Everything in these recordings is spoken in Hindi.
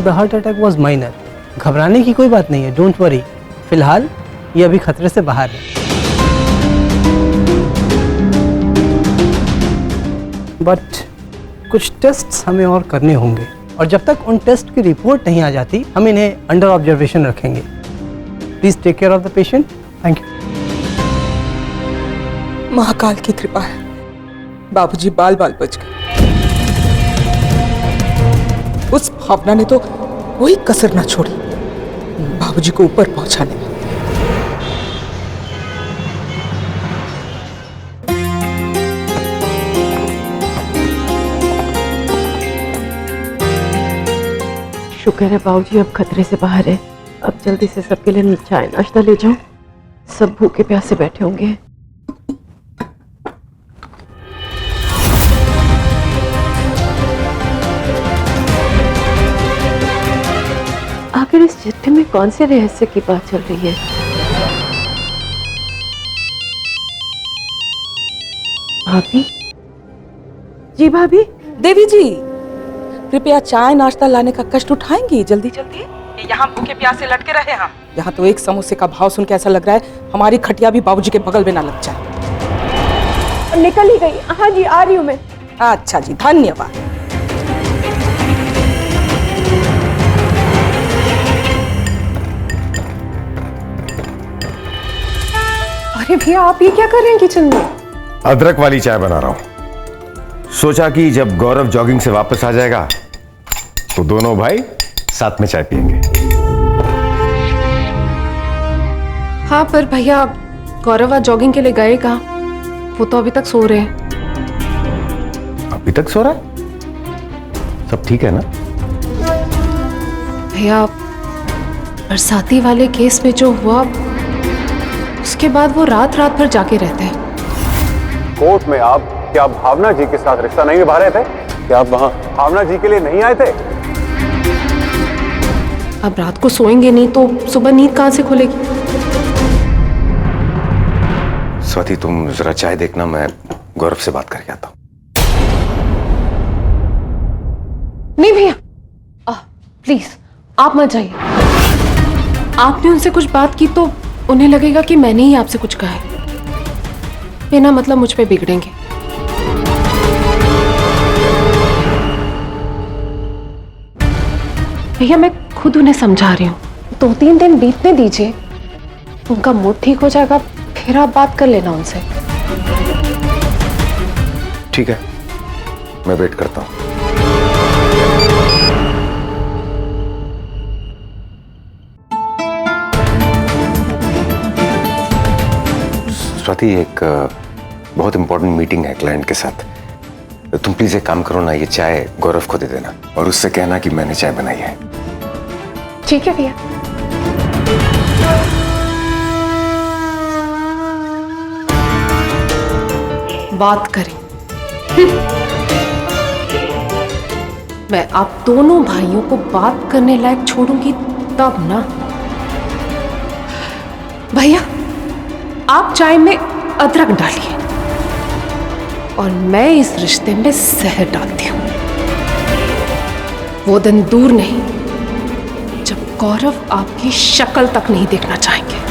The heart attack was minor. घबराने की कोई बात नहीं है, डोंट वरी। फिलहाल ये अभी खतरे से बाहर है। बट कुछ टेस्ट्स हमें और करने होंगे, और जब तक उन टेस्ट की रिपोर्ट नहीं आ जाती हम इन्हें अंडर ऑब्जर्वेशन रखेंगे। Please take care of the patient. Thank you. Mahakal की कृपा है, बाबूजी बाल बाल बच गए। उस भावना ने तो कोई कसर ना छोड़ी बाबूजी को ऊपर पहुंचाने में। शुक्र है बाबूजी अब खतरे से बाहर है। अब जल्दी से सबके लिए चाय नाश्ता ले जाओ, सब भूखे प्यासे बैठे होंगे। आखिर इस चिट्ठी में कौन से रहस्य की बात चल रही है? भाभी? जी भाभी। देवी जी, कृपया चाय नाश्ता लाने का कष्ट उठाएंगी जल्दी जल्दी। यहाँ भूखे प्यासे लटके रहे हम। यहाँ तो एक समोसे का भाव सुन के ऐसा लग रहा है हमारी खटिया भी बाबूजी के बगल में ना लग जाए। निकल ही गई। हाँ जी, आ रही हूँ मैं। अच्छा जी, धन्यवाद। अरे भैया, आप ये क्या कर रहे हैं किचन में? अदरक वाली चाय बना रहा हूं। सोचा कि जब गौरव जॉगिंग से वापस आ जाएगा तो दोनों भाई साथ में चाय पियेंगे। हाँ, पर भैया गौरव आज जॉगिंग के लिए गए कहाँ? वो तो अभी तक सो रहे हैं। अभी तक सो रहा है? सब ठीक है ना? भैया, बरसाती वाले केस में जो हुआ उसके बाद वो रात रात भर जाके रहते हैं। कोर्ट में आप क्या भावना जी के साथ रिश्ता नहीं निभा रहे थे? क्या आप वहां भावना जी के लिए नहीं आए थे? अब रात को सोएंगे नहीं तो सुबह नींद कहां से खुलेगी? स्वाति, तुम जरा चाय देखना, मैं गौरव से बात करके आता हूं। नहीं भैया, प्लीज आप मत जाइए। आपने उनसे कुछ बात की तो उन्हें लगेगा कि मैंने ही आपसे कुछ कहा है। बिना मतलब मुझ पे बिगड़ेंगे। भैया, मैं खुद उन्हें समझा रही हूँ, 2-3 दिन बीतने दीजिए, उनका मूड ठीक हो जाएगा, फिर आप बात कर लेना उनसे। ठीक है, मैं वेट करता हूं। स्वाति, एक बहुत इंपॉर्टेंट मीटिंग है क्लाइंट के साथ। तुम प्लीज एक काम करो ना, ये चाय गौरव को दे देना और उससे कहना कि मैंने चाय बनाई है। ठीक है भैया। बात करें। मैं आप दोनों भाइयों को बात करने लायक छोड़ूंगी तब ना। भैया, आप चाय में अदरक डालिए और मैं इस रिश्ते में जहर डालती हूं। वो दिन दूर नहीं जब गौरव आपकी शक्ल तक नहीं देखना चाहेंगे।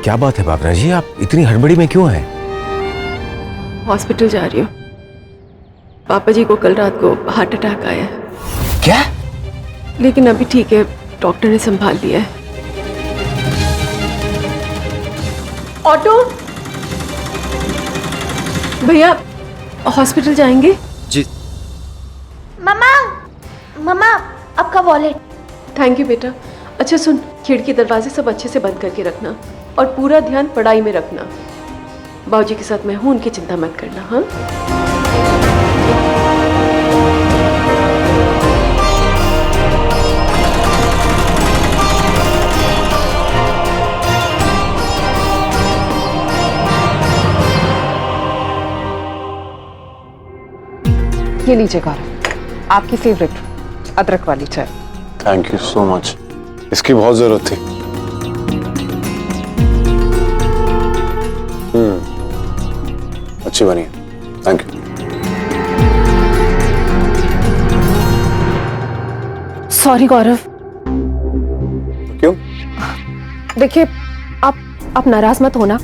क्या बात है भावना जी, आप इतनी हड़बड़ी में क्यों हैं? हॉस्पिटल जा रही हूँ। पापा जी को कल रात को हार्ट अटैक आया है। क्या? लेकिन अभी ठीक है, डॉक्टर ने संभाल लिया है। ऑटो भैया, हॉस्पिटल जाएंगे? जी। मम्मा, मम्मा, आपका वॉलेट। थैंक यू बेटा। अच्छा सुन, खिड़की दरवाजे सब अच्छे से बंद करके रखना और पूरा ध्यान पढ़ाई में रखना। बाबूजी के साथ मैं हूं, उनकी चिंता मत करना। हाँ, ये लीजिए गौरव, आपकी फेवरेट अदरक वाली चाय। थैंक यू सो मच, इसकी बहुत जरूरत थी। अच्छी बनी है, थैंक यू। सॉरी गौरव। क्यों? देखिए, आप नाराज मत होना।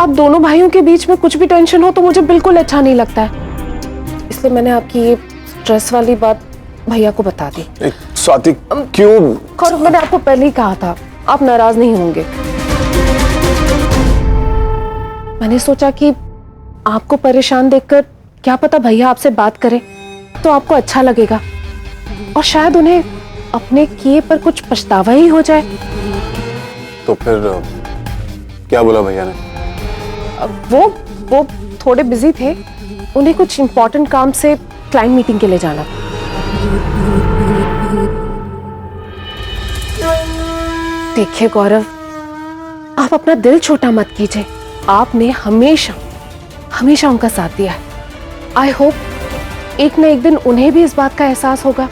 आप दोनों भाइयों के बीच में कुछ भी टेंशन हो तो मुझे बिल्कुल अच्छा नहीं लगता है, इसलिए मैंने आपकी ये स्ट्रेस वाली बात भैया को बता दी। स्वाति क्यों? गौरव, मैंने आपको पहले ही कहा था आप नाराज नहीं होंगे। मैंने सोचा कि आपको परेशान देखकर क्या पता भैया आपसे बात करें तो आपको अच्छा लगेगा और शायद उन्हें अपने किए पर कुछ पछतावा ही हो जाए। तो फिर क्या बोला भैया ने? वो थोड़े बिजी थे, उन्हें कुछ इंपॉर्टेंट काम से क्लाइंट मीटिंग के लिए जाना। देखिए गौरव, आप अपना दिल छोटा मत कीजिए। आपने हमेशा हमेशा उनका साथ दिया है। आई होप एक न एक दिन उन्हें भी इस बात का एहसास होगा।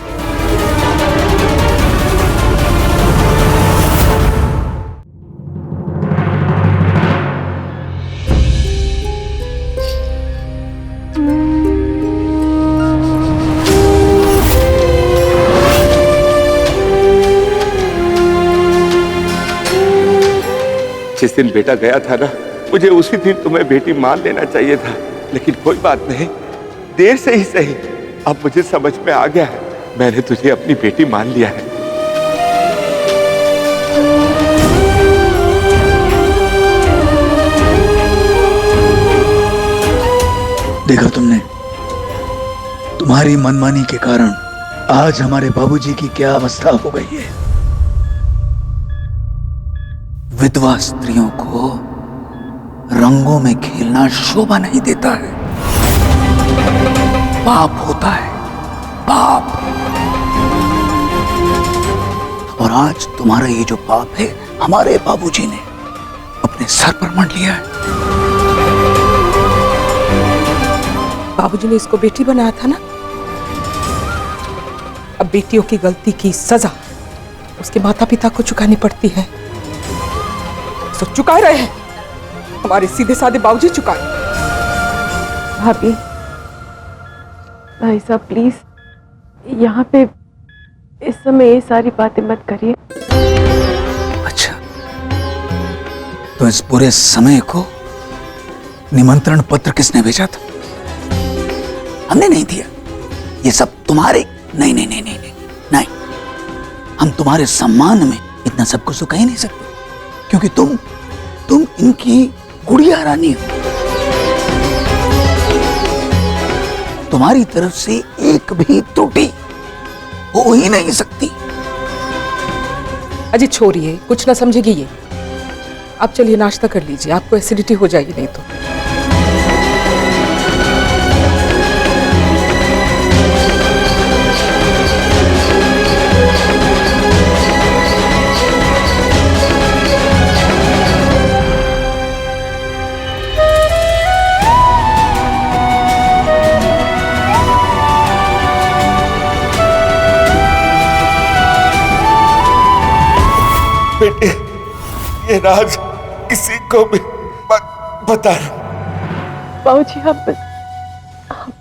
जिस दिन बेटा गया था ना, मुझे उसी दिन तुम्हें बेटी मान लेना चाहिए था, लेकिन कोई बात नहीं, देर से ही सही, अब मुझे समझ में आ गया है, मैंने तुझे अपनी बेटी मान लिया है। देखा तुमने, तुम्हारी मनमानी के कारण आज हमारे बाबूजी की क्या अवस्था हो गई है। विधवा स्त्रियों को रंगों में खेलना शोभा नहीं देता है, पाप होता है, पाप। और आज तुम्हारा ये जो पाप है हमारे बाबूजी ने अपने सर पर मंड लिया है। बाबूजी ने इसको बेटी बनाया था ना, अब बेटियों की गलती की सजा उसके माता पिता को चुकानी पड़ती है। तो चुका रहे हैं, हमारे सीधे साधे बाबूजी चुकाए। भाभी, भाई साहब प्लीज यहाँ पे इस समय ये सारी बातें मत करिए। अच्छा, तो इस पूरे समय को निमंत्रण पत्र किसने भेजा था? हमने नहीं दिया। ये सब तुम्हारे नहीं नहीं नहीं नहीं नहीं नहीं, हम तुम्हारे सम्मान में इतना सब कुछ तो कह नहीं सकते, क्योंकि तुम इनकी गुड़िया रानी हो। तुम्हारी तरफ से एक भी त्रुटि हो ही नहीं सकती। अजी छोड़िए, कुछ ना समझेगी ये। आप चलिए नाश्ता कर लीजिए, आपको एसिडिटी हो जाएगी नहीं तो। बेटे, ये राज किसी को भी मत बताना। बाबूजी आप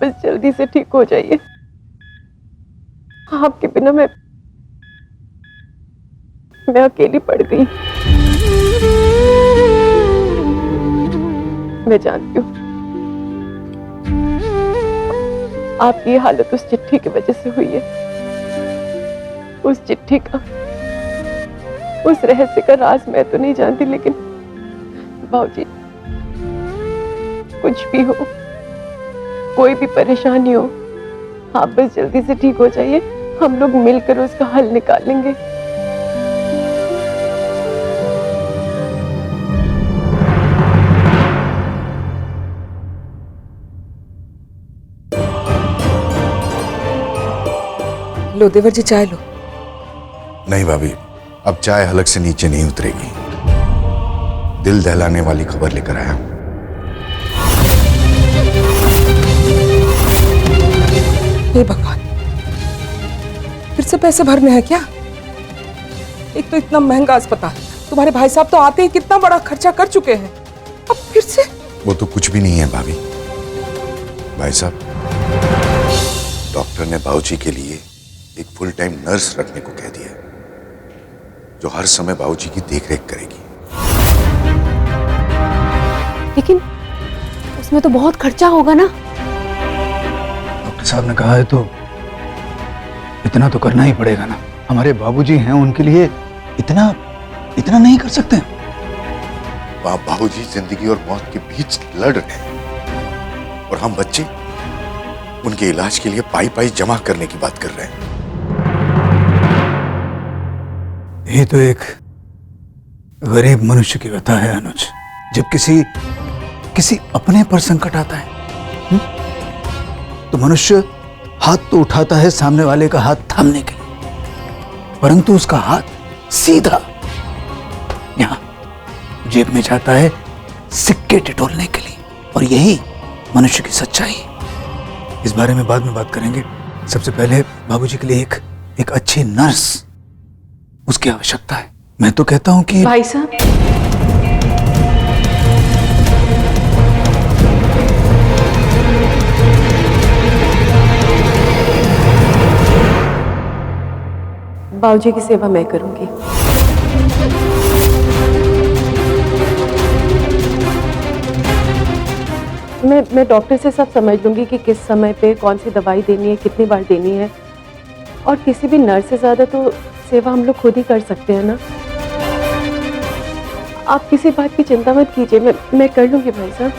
बस जल्दी से ठीक हो जाइए। आपके बिना मैं अकेली पड़ गई। मैं जानती हूँ आपकी ये हालत उस चिट्ठी की वजह से हुई है। उस चिट्ठी का, उस रहस्य का राज मैं तो नहीं जानती, लेकिन बाबूजी कुछ भी हो, कोई भी परेशानी हो, आप बस जल्दी से ठीक हो जाइए। हम लोग मिलकर उसका हल निकालेंगे। लो देवर जी, चाय लो। नहीं भाभी, अब चाय हलक से नीचे नहीं उतरेगी। दिल दहलाने वाली खबर लेकर आया हूं। हे भगवान, फिर से पैसे भरने हैं क्या? एक तो इतना महंगा अस्पताल, तुम्हारे भाई साहब तो आते ही कितना बड़ा खर्चा कर चुके हैं, अब फिर से? वो तो कुछ भी नहीं है भाभी। भाई साहब, डॉक्टर ने बाबूजी के लिए एक फुल टाइम नर्स रखने को कह दिया, जो हर समय बाबूजी की देखरेख करेगी। लेकिन उसमें तो बहुत खर्चा होगा ना। डॉक्टर साहब ने कहा है तो इतना तो करना ही पड़ेगा ना। हमारे बाबूजी हैं, उनके लिए इतना नहीं कर सकते। वहां बाबूजी जिंदगी और मौत के बीच लड़ रहे हैं और हम बच्चे उनके इलाज के लिए पाई पाई जमा करने की बात कर रहे हैं। ये तो एक गरीब मनुष्य की व्यथा है अनुज। जब किसी अपने पर संकट आता है तो मनुष्य हाथ तो उठाता है सामने वाले का हाथ थामने के लिए, परंतु उसका हाथ सीधा यहां जेब में जाता है सिक्के टिटोलने के लिए। और यही मनुष्य की सच्चाई। इस बारे में बाद में बात करेंगे। सबसे पहले बाबूजी के लिए एक अच्छी नर्स, उसकी आवश्यकता है। मैं तो कहता हूं कि भाई साहब, बाबूजी की सेवा मैं करूंगी। मैं डॉक्टर से सब समझ लूंगी कि किस समय पे कौन सी दवाई देनी है, कितनी बार देनी है। और किसी भी नर्स से ज्यादा तो सेवा हम लोग खुद ही कर सकते हैं ना। आप किसी बात की चिंता मत कीजिए, मैं कर लूंगी भाई साहब।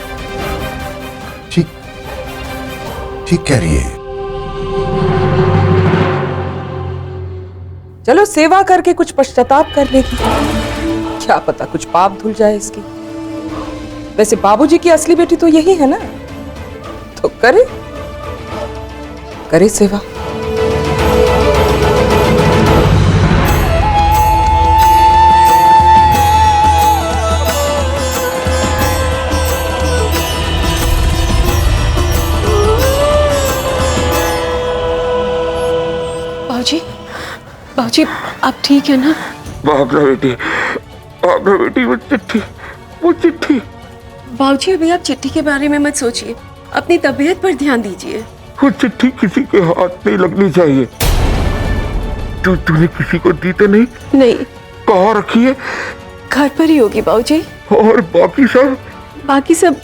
ठीक कह रही है। चलो सेवा करके कुछ पश्चाताप कर लेगी, क्या पता कुछ पाप धुल जाए इसकी। वैसे बाबूजी की असली बेटी तो यही है ना, तो करे सेवा। बाबूजी आप ठीक है ना? भागना बेटी, वो चिट्ठी। बाबूजी अभी आप चिट्ठी के बारे में मत सोचिए, अपनी तबीयत पर ध्यान दीजिए। वो चिट्ठी किसी के हाथ नहीं लगनी चाहिए। तूने किसी को दी तो नहीं? नहीं। कहाँ रखी है? घर पर ही होगी बाबूजी। और बाकी सब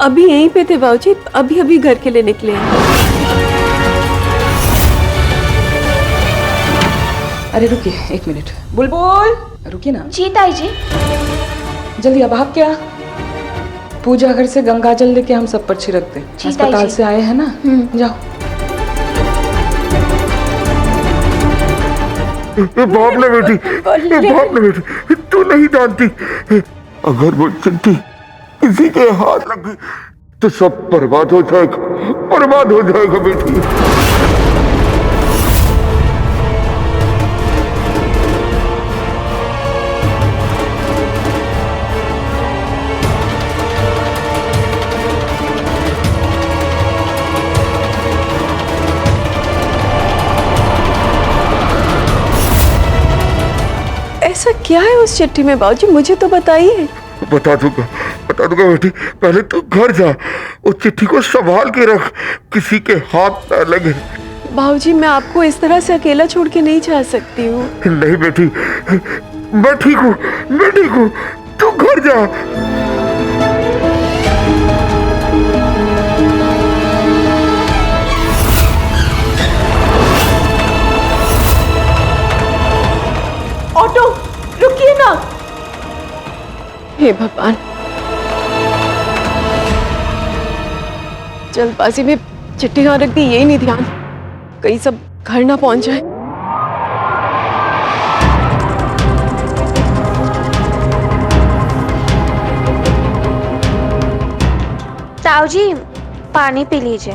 अभी यहीं पे थे बाबूजी, अभी घर के लिए निकले हैं। अरे रुकिए एक मिनट, बुलबुल रुकिए ना। जी ताई जी। जल्दी अब आप क्या पूजा घर से गंगा जल लेके हम सब पर छिड़क दे। अस्पताल से आए हैं ना, जाओ। भागना बेटी, तू नहीं जानती, अगर वो चिट्ठी किसी के हाथ लगी तो सब बर्बाद हो जाएगा बेटी। ऐसा क्या है उस चिट्ठी में बाबूजी, मुझे तो बताइए। बता दूंगा बेटी, पहले तू घर जा, उस चिट्ठी को संभाल के रख, किसी के हाथ न लगे। बाबूजी मैं आपको इस तरह से अकेला छोड़ के नहीं जा सकती हूँ। नहीं बेटी, मैं ठीक हूँ, तू घर जा। ऑटो रुकिए ना। हे भगवान, जल्दबाजी में चिट्ठी कहाँ रख दी यही नहीं ध्यान, कहीं सब घर ना पहुंच जाए। ताऊ जी पानी पी लीजिए।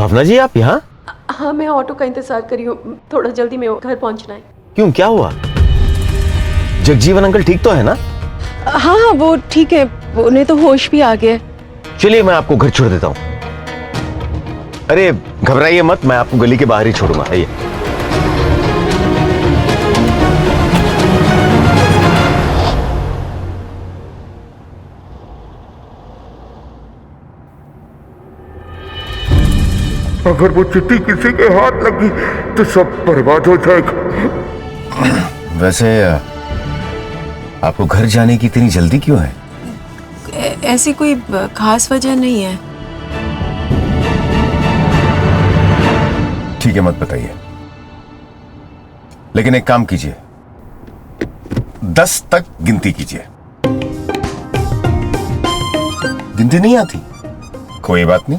भावना जी आप यहाँ? हाँ, मैं ऑटो का इंतजार कर रही हूँ, थोड़ा जल्दी में घर पहुँचना है। क्यों, क्या हुआ? जगजीवन अंकल ठीक तो है ना? हाँ, वो ठीक है, उन्हें तो होश भी आ गया। चलिए मैं आपको घर छोड़ देता हूँ। अरे घबराइए मत, मैं आपको गली के बाहर ही छोड़ूंगा। आइए। अगर वो चिट्ठी किसी के हाथ लगी तो सब बर्बाद हो जाएगा। वैसे आपको घर जाने की इतनी जल्दी क्यों है? ऐसी कोई खास वजह नहीं है। ठीक है, मत बताइए। लेकिन एक काम कीजिए, 10 तक गिनती कीजिए। गिनती नहीं आती? कोई बात नहीं,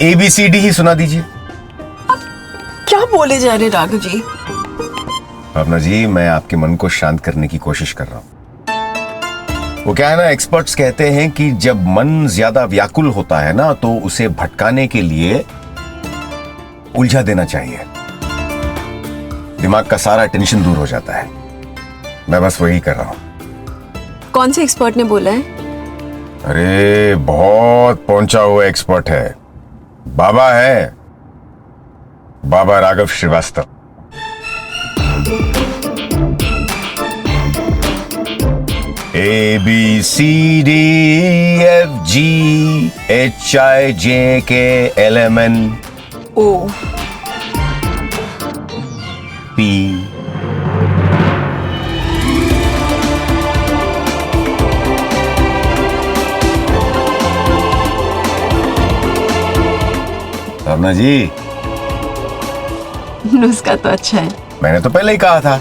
ABCD ही सुना दीजिए। क्या बोले जा रहे राघव जी? भावना जी, मैं आपके मन को शांत करने की कोशिश कर रहा हूं। वो क्या है ना, एक्सपर्ट्स कहते हैं कि जब मन ज्यादा व्याकुल होता है ना, तो उसे भटकाने के लिए उलझा देना चाहिए। दिमाग का सारा टेंशन दूर हो जाता है। मैं बस वही कर रहा हूं। कौन से एक्सपर्ट ने बोला है? अरे बहुत पहुंचा हुआ एक्सपर्ट है, बाबा है, बाबा राघव श्रीवास्तव। ABCDEFGHIJKLMNO P भावना जी, नुस्खा तो अच्छा है। मैंने तो पहले ही कहा था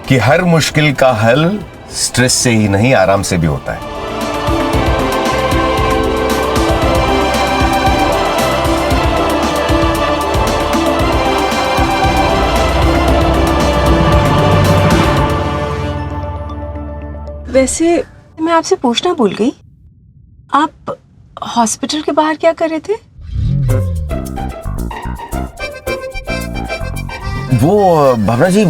कि हर मुश्किल का हल स्ट्रेस से ही नहीं, आराम से भी होता है। वैसे मैं आपसे पूछना भूल गई, आप हॉस्पिटल के बाहर क्या कर रहे थे? वो भावना जी,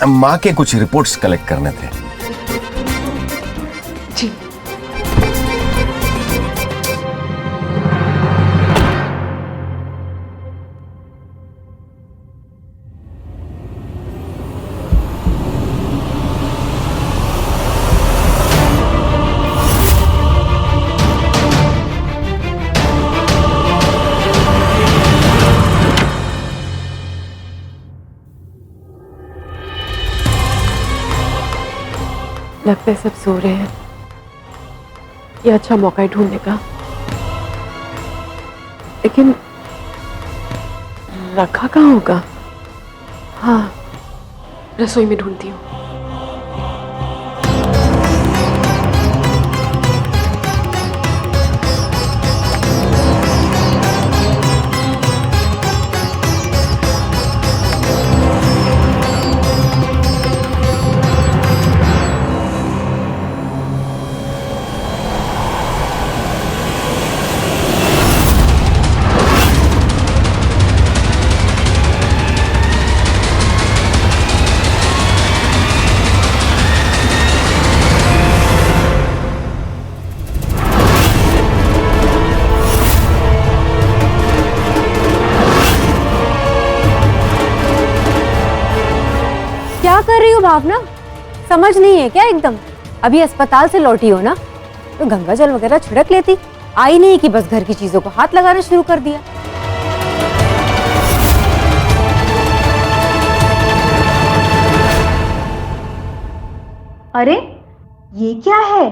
माँ के कुछ रिपोर्ट्स कलेक्ट करने थे। जी। लगता है सब सो रहे हैं। ये अच्छा मौका है ढूंढने का। लेकिन रखा कहाँ होगा? हाँ, रसोई में ढूंढती हूँ। क्या कर रही हो भावना? समझ नहीं है क्या एकदम? अभी अस्पताल से लौटी हो ना, तो गंगा जल वगैरह छिड़क लेती। आई नहीं कि बस घर की चीजों को हाथ लगाना शुरू कर दिया। अरे ये क्या है?